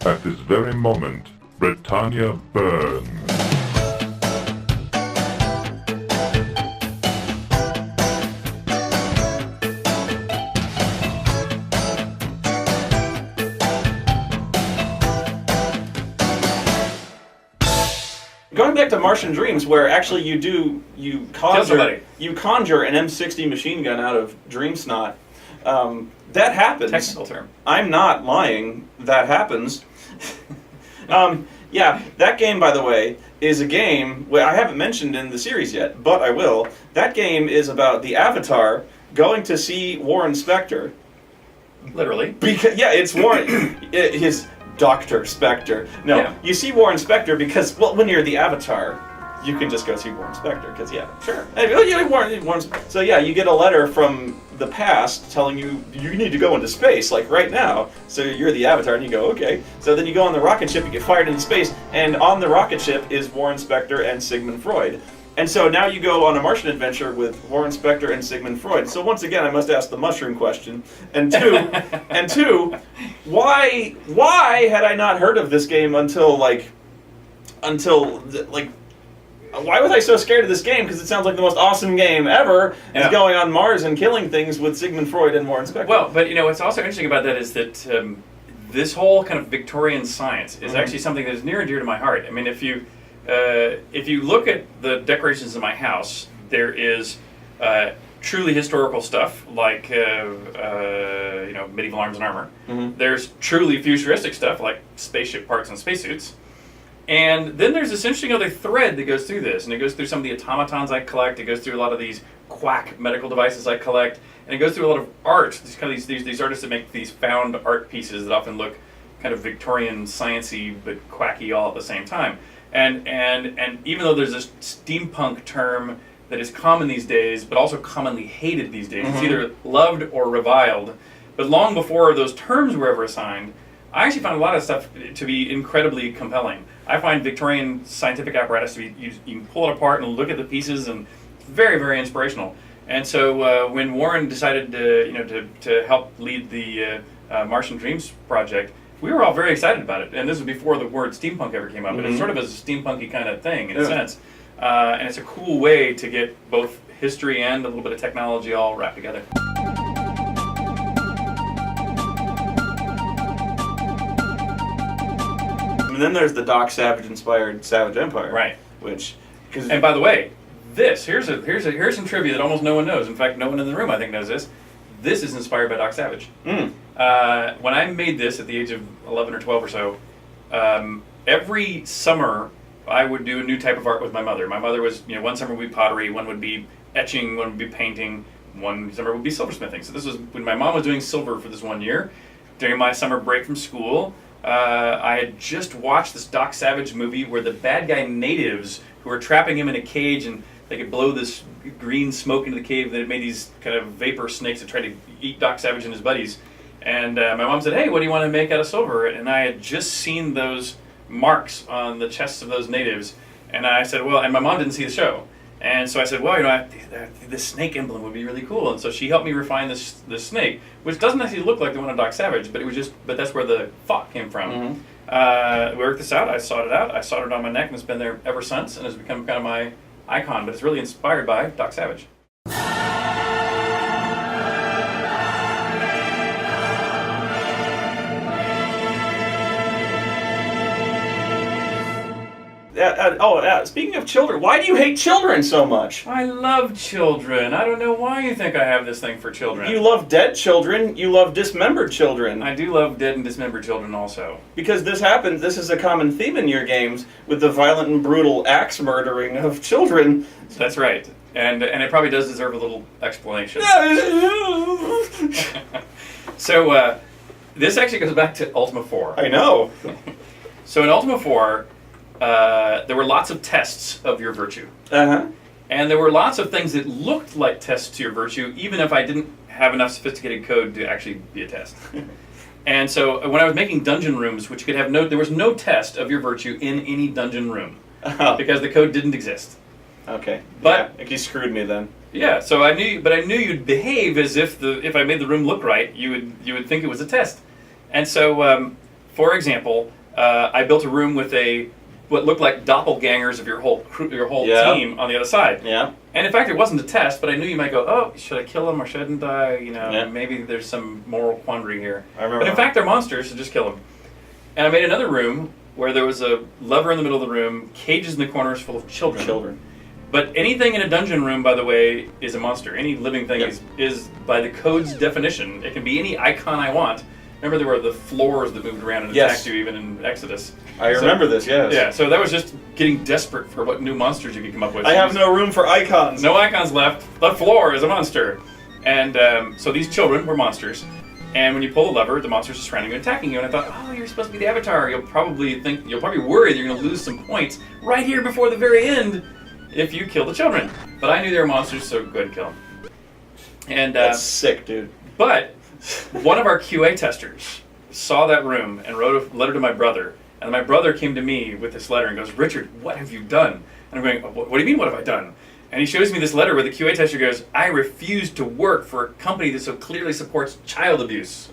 At this very moment, Britannia burns. Going back to Martian Dreams, where actually you conjure an M60 machine gun out of dream snot. That happens. Technical term. I'm not lying. That happens. Yeah, that game, by the way, is a game I haven't mentioned in the series yet, but I will. That game is about the Avatar going to see Warren Spector. Literally. It's Warren. His Dr. Spector. No, yeah. You see Warren Spector because, well, when you're the Avatar, you can just go see Warren Spector, because, yeah, sure. So, yeah, you get a letter from the past telling you need to go into space, like right now. So you're the Avatar, and you go, okay. So then you go on the rocket ship, you get fired into space, and on the rocket ship is Warren Spector and Sigmund Freud. And so now you go on a Martian adventure with Warren Spector and Sigmund Freud. So once again, I must ask the mushroom question. And two, why had I not heard of this game until why was I so scared of this game? Because it sounds like the most awesome game ever. Yeah. Is going on Mars and killing things with Sigmund Freud and Warren Spector. Well, but what's also interesting about that is that this whole kind of Victorian science is actually something that is near and dear to my heart. I mean, if you look at the decorations in my house, there is truly historical stuff like medieval arms and armor. Mm-hmm. There's truly futuristic stuff like spaceship parts and spacesuits. And then there's this interesting other thread that goes through this, and it goes through some of the automatons I collect. It goes through a lot of these quack medical devices I collect, and it goes through a lot of art. These kind of these artists that make these found art pieces that often look kind of Victorian, sciencey, but quacky all at the same time. And even though there's this steampunk term that is common these days, but also commonly hated these days, it's either loved or reviled. But long before those terms were ever assigned, I actually found a lot of stuff to be incredibly compelling. I find Victorian scientific apparatus to be, you can pull it apart and look at the pieces, and it's very, very inspirational. And so when Warren decided to help lead the Martian Dreams project, we were all very excited about it. And this was before the word steampunk ever came up, but it's sort of a steampunky kind of thing in a sense. And it's a cool way to get both history and a little bit of technology all wrapped together. And then there's the Doc Savage-inspired Savage Empire, right? And by the way, here's some trivia that almost no one knows. In fact, no one in the room I think knows this. This is inspired by Doc Savage. When I made this at the age of 11 or 12 or so, every summer I would do a new type of art with my mother. My mother was, one summer would be pottery, one would be etching, one would be painting, one summer would be silversmithing. So this was when my mom was doing silver for this one year. During my summer break from school, I had just watched this Doc Savage movie where the bad guy natives who were trapping him in a cage, and they could blow this green smoke into the cave that had made these kind of vapor snakes that tried to eat Doc Savage and his buddies. And my mom said, "Hey, what do you want to make out of silver?" And I had just seen those marks on the chests of those natives, and I said, "Well," and my mom didn't see the show. And so I said, "Well, this snake emblem would be really cool." And so she helped me refine this snake, which doesn't actually look like the one on Doc Savage, but that's where the thought came from. We worked this out. I soldered it on my neck, and it's been there ever since, and it's become kind of my icon. But it's really inspired by Doc Savage. Speaking of children, why do you hate children so much? I love children. I don't know why you think I have this thing for children. You love dead children. You love dismembered children. I do love dead and dismembered children also. Because this happens. This is a common theme in your games with the violent and brutal axe murdering of children. That's right. And it probably does deserve a little explanation. So this actually goes back to Ultima 4. I know. So in Ultima 4, there were lots of tests of your virtue. And there were lots of things that looked like tests to your virtue, even if I didn't have enough sophisticated code to actually be a test. And so when I was making dungeon rooms, which could have there was no test of your virtue in any dungeon room, because the code didn't exist. Okay. But yeah, you screwed me then. Yeah, so I knew you'd behave as if I made the room look right, you would think it was a test. And so For example, I built a room with what looked like doppelgangers of your whole team on the other side. Yeah. And in fact, it wasn't a test, but I knew you might go, oh, should I kill them or shouldn't I? Maybe there's some moral quandary here. I remember. But in fact, they're monsters, so just kill them. And I made another room where there was a lever in the middle of the room, cages in the corners full of children. But anything in a dungeon room, by the way, is a monster. Any living thing is, by the code's definition, it can be any icon I want. Remember, there were the floors that moved around and attacked you, even in Exodus. I remember this, yes. Yeah, so that was just getting desperate for what new monsters you could come up with. I have no room for icons. No icons left. The floor is a monster. And so these children were monsters. And when you pull the lever, the monsters are surrounding you and attacking you. And I thought, oh, you're supposed to be the Avatar. You'll probably worry that you're going to lose some points right here before the very end if you kill the children. But I knew they were monsters, so go ahead and kill them. And that's sick, dude. But one of our QA testers saw that room and wrote a letter to my brother. And my brother came to me with this letter and goes, Richard, what have you done? And I'm going, what do you mean, what have I done? And he shows me this letter where the QA tester goes, I refuse to work for a company that so clearly supports child abuse.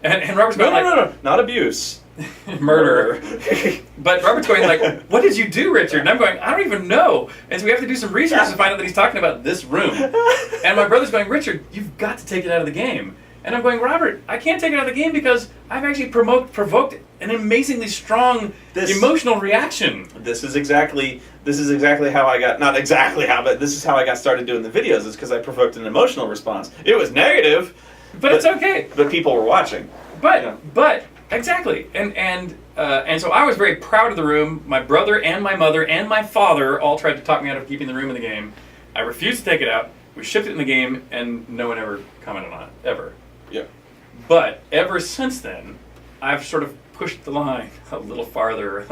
And Robert's going no, not abuse. Murder. But Robert's going like, what did you do, Richard? And I'm going, I don't even know. And so we have to do some research to find out that he's talking about this room. And my brother's going, Richard, you've got to take it out of the game. And I'm going, Robert, I can't take it out of the game because I've actually provoked an amazingly strong emotional reaction. This is exactly how I got, not exactly how, but this is how I got started doing the videos, is because I provoked an emotional response. It was negative. But it's okay. But people were watching. But exactly. And so I was very proud of the room. My brother and my mother and my father all tried to talk me out of keeping the room in the game. I refused to take it out. We shipped it in the game, and no one ever commented on it, ever. Yeah. But ever since then, I've sort of pushed the line a little farther.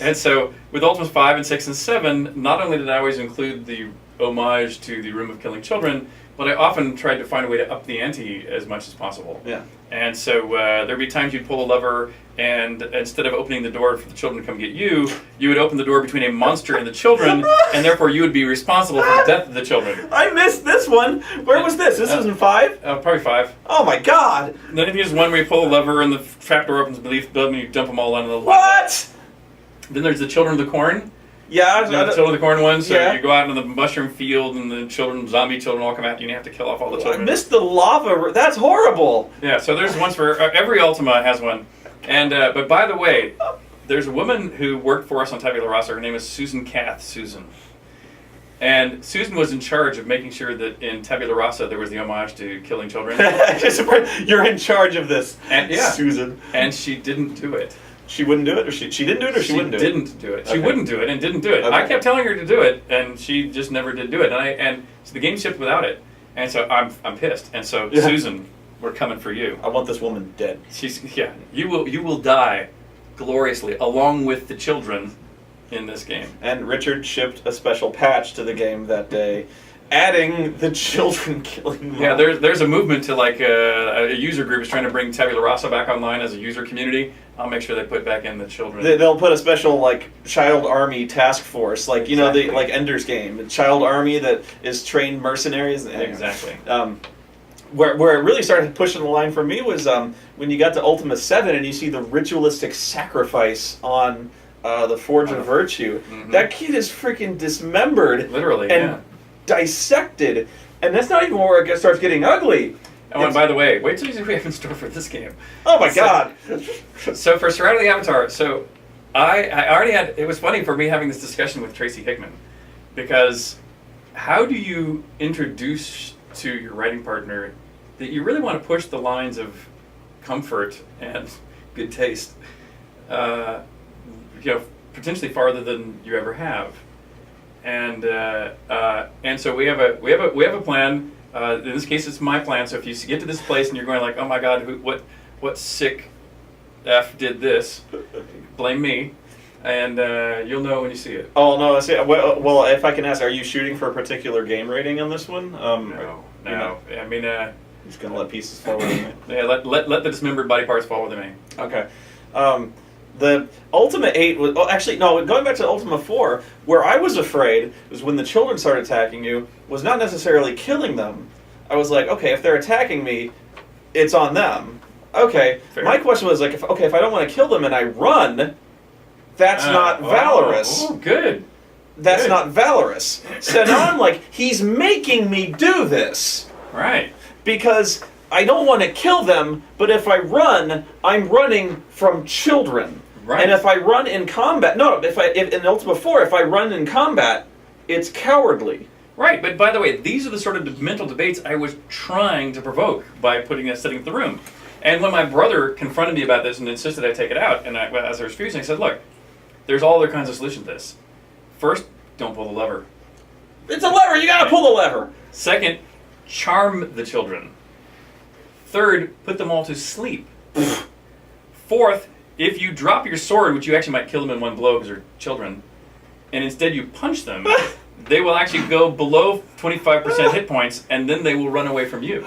And so with Ultimas 5 and 6 and 7, not only did I always include the homage to the Room of Killing Children, but I often tried to find a way to up the ante as much as possible. Yeah. And so there'd be times you'd pull a lever, and instead of opening the door for the children to come get you, you would open the door between a monster and the children, and therefore you would be responsible for the death of the children. I missed this one. Where was this? This was in 5? Probably 5. Oh my god! And then there's one where you pull a lever and the trapdoor opens beneath the building and you dump them all onto the lava. What? Then there's the Children of the Corn. Yeah, the Children of the Corn one. So you go out into the mushroom field and the zombie children all come at you and you have to kill off all the children. I missed the lava. That's horrible. Yeah, so there's ones for every Ultima has one. And but by the way, there's a woman who worked for us on Tabula Rasa. Her name is Susan Kath. Susan. And Susan was in charge of making sure that in Tabula Rasa there was the homage to killing children. You're in charge of this, and, Susan. And she didn't do it. She wouldn't do it, or she didn't do it, or she wouldn't do it? She didn't do it. She wouldn't do it and didn't do it. Okay. I kept telling her to do it, and she just never did do it. And so the game shipped without it. And so I'm pissed. And so Susan, we're coming for you. I want this woman dead. You will die gloriously along with the children in this game. And Richard shipped a special patch to the game that day, adding the children killing. Yeah, there's a movement to like a user group is trying to bring Tabula Rasa back online as a user community. I'll make sure they put back in the children. They'll put a special like child army task force, like you know the like Ender's Game, the child army that is trained mercenaries. Exactly. Where it really started pushing the line for me was when you got to Ultima 7 and you see the ritualistic sacrifice on the Forge of Virtue. Mm-hmm. That kid is freaking dismembered, literally, and dissected, and that's not even where it starts getting ugly. Oh, and by the way, wait till you see what we have in store for this game. Oh my god! So for Surround of the Avatar, so I already had. It was funny for me having this discussion with Tracy Hickman, because how do you introduce to your writing partner that you really want to push the lines of comfort and good taste, potentially farther than you ever have, and so we have a plan. In this case, it's my plan. So if you get to this place and you're going like, oh my god, what sick F did this? Blame me, and you'll know when you see it. Oh no! Well, if I can ask, are you shooting for a particular game rating on this one? No. I mean, just gonna let pieces fall with me. Yeah, let the dismembered body parts fall with me. Okay. The Ultima 8 was... Oh, actually, no, going back to Ultima 4, where I was afraid was when the children started attacking you, was not necessarily killing them. I was like, okay, if they're attacking me, it's on them. Okay, Fair. my question was like, if I don't want to kill them and I run, that's not valorous. Oh, good. That's Good. not valorous. So now I'm like, he's making me do this Right. because I don't want to kill them, but if I run, I'm running from children. Right. And if I run in combat, if in Ultima 4, if I run in combat, it's cowardly. Right, but by the way, these are the sort of mental debates I was trying to provoke by setting up the room. And when my brother confronted me about this and insisted I take it out, and as I was refusing, I said, look, there's all other kinds of solutions to this. First, don't pull the lever. It's a lever, you gotta pull the lever. Second, charm the children. Third, put them all to sleep. Fourth, if you drop your sword, which you actually might kill them in one blow because they're children, and instead you punch them, they will actually go below 25% hit points, and then they will run away from you.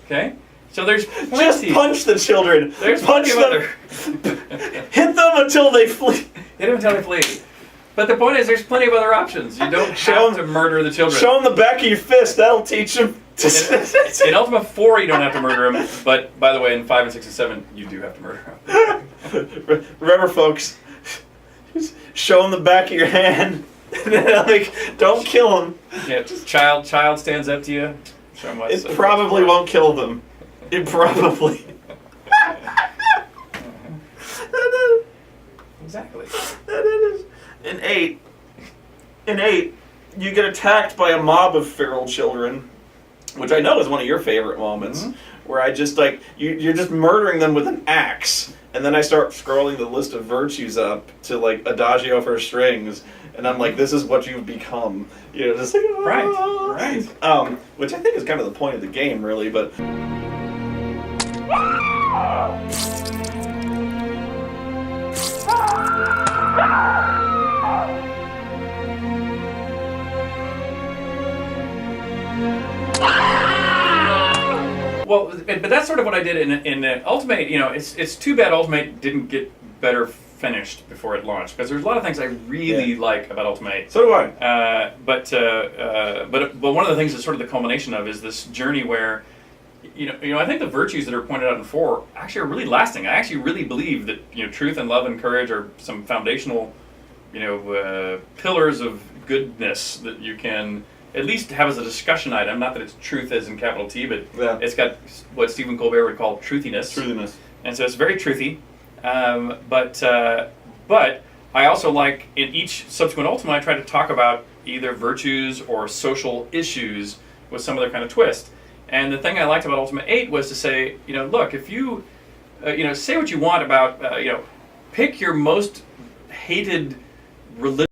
Okay? So there's plenty. Just punch the children. There's punch plenty them. of other. Hit them until they flee. Hit them until they flee. But the point is, there's plenty of other options. You don't have to murder the children. Show them the back of your fist. That'll teach them. In Ultima 4, you don't have to murder them, but by the way, in 5 and 6 and 7, you do have to murder them. Remember, folks, show them the back of your hand. Like, don't kill them. Yeah, just child stands up to you. Show 'em what's It probably won't kill them. It probably. Exactly. That is. In 8, you get attacked by a mob of feral children, which I know is one of your favorite moments, where I just like you're just murdering them with an axe, and then I start scrolling the list of virtues up to like Adagio for strings, and I'm like, this is what you've become, just like Right. Which I think is kind of the point of the game, really, but. Well, but that's sort of what I did in Ultimate. It's too bad Ultimate didn't get better finished before it launched, because there's a lot of things I really like about Ultimate. So do I. But one of the things that's sort of the culmination of is this journey where, I think the virtues that are pointed out in 4 actually are really lasting. I actually really believe that truth and love and courage are some foundational, pillars of goodness that you can at least have as a discussion item. Not that it's truth as in capital T, but it's got what Stephen Colbert would call truthiness. Truthiness. And so it's very truthy. But I also like, in each subsequent Ultima, I try to talk about either virtues or social issues with some other kind of twist. And the thing I liked about Ultima 8 was to say, look, if you, say what you want about, pick your most hated religion.